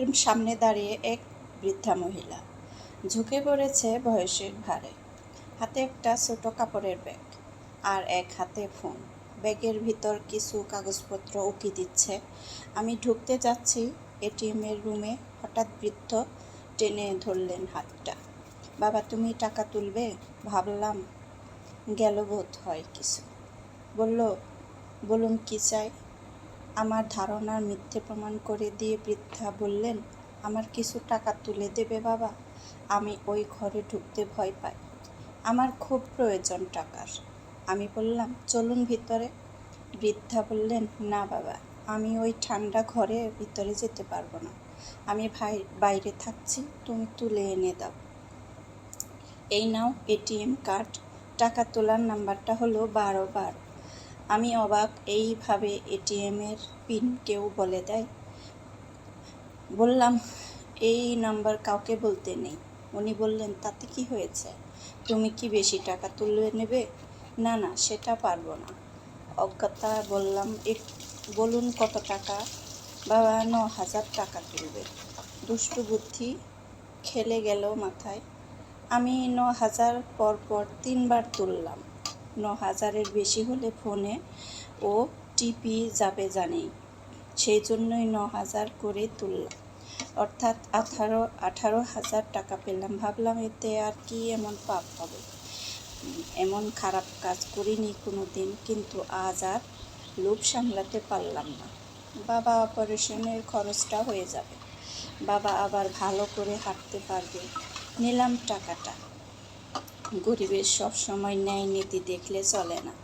এর সামনে দাঁড়িয়ে এক বৃদ্ধা মহিলা ঝুঁকে পড়েছে বয়সের ভারে। হাতে একটা ছোট কাপড়ের ব্যাগ আর এক হাতে ফোন। ব্যাগের ভিতর কিছু কাগজপত্র উকি দিচ্ছে। আমি ঢুকতে যাচ্ছি এটিএমের রুমে, হঠাৎ বৃদ্ধ টেনে ধরলেন হাতটা। বাবা, তুমি টাকা তুলবে? ভাবলাম গেল বোধ হয় কিছু। বলুন কি চাই? আমার ধারণার মিথ্যে প্রমাণ করে দিয়ে বৃদ্ধা বললেন, আমার কিছু টাকা তুলে দেবে বাবা? আমি ওই ঘরে ঢুকতে ভয় পাই। আমার খুব প্রয়োজন টাকার। আমি বললাম, চলুন ভিতরে। বৃদ্ধা বললেন, না বাবা, আমি ওই ঠান্ডা ঘরে ভিতরে যেতে পারবো না। আমি বাইরে থাকছি, তুমি তুলে এনে দাও। এই নাও এটিএম কার্ড। টাকা তোলার নাম্বারটা হলো 1212। আমি অবাক, এইভাবে এটিএমের পিন কেউ বলে দেয়? বললাম, এই নাম্বার কাউকে বলতে নেই। উনি বললেন, তাতে কি হয়েছে? তুমি কি বেশি টাকা তুলে নেবে? না না, সেটা পারবো না। অজ্ঞতা বললাম, বলুন কত টাকা? বাবা 9,000 টাকা তুলবে। দুষ্টু বুদ্ধি খেলে গেল মাথায়। আমি 9,000 পর 3বার তুললাম। 9,000-এর বেশি হলে ফোনে ও টিপি যাবে জানি, সেই জন্যই 9,000 করে তুললাম, অর্থাৎ 18,000 টাকা পেলাম। ভাবলাম, এতে আর কি এমন পাপ হবে? এমন খারাপ কাজ করিনি কোনো দিন, কিন্তু আজ আর লোভ সামলাতে পারলাম না। বাবা অপারেশনের খরচটা হয়ে যাবে, বাবা আবার ভালো করে হাঁটতে পারবে। নিলাম টাকাটা। গরিবের সবসময় ন্যায় নীতি দেখলে চলে না।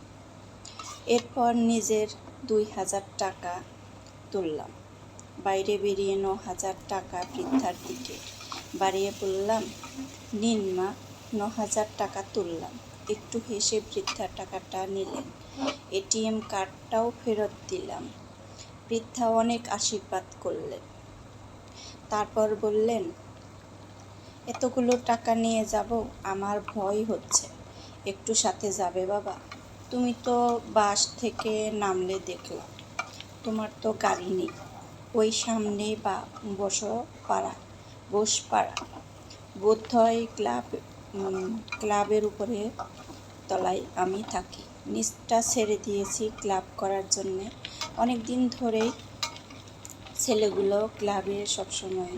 এরপর নিজের 2,000 টাকা তুললাম। বাইরে বেরিয়ে 9,000 টাকা বৃদ্ধার দিকে বাড়িয়ে বললাম, নিন মা। 9,000 টাকা তুললাম। একটু হেসে বৃদ্ধা টাকাটা নিলেন। এটিএম কার্ডটাও ফেরত দিলাম। বৃদ্ধা অনেক আশীর্বাদ করলেন। তারপর বললেন, এতগুলো টাকা নিয়ে যাব? আমার ভয় হচ্ছে। একটু সাথে যাবে বাবা? তুমি তো বাস থেকে নামলে দেখলাম, তোমার তো গাড়ি নেই। ওই সামনে বা বসপাড়া বোধহয় ক্লাবের উপরে তলায় আমি থাকি। নিচটা ছেড়ে দিয়েছি ক্লাব করার জন্যে। অনেক দিন ধরেই ছেলেগুলো ক্লাবে সবসময়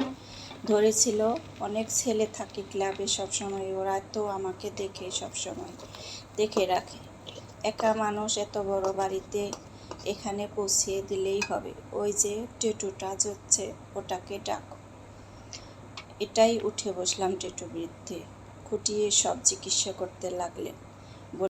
ধরেছিল। অনেক ছেলে থাকে ক্লাবে সবসময়, ওরা তো আমাকে দেখে সবসময় দেখে রাখে। একা মানুষ, এত বড় বাড়িতে এখানে পৌঁছিয়ে দিলেই হবে। ওই যে টেটুটা যাচ্ছে, ওটাকে ডাকো। এটাই উঠে বসলাম। টেটু বৃদ্ধে খুঁটিয়ে সব চিকিৎসা করতে লাগলেন।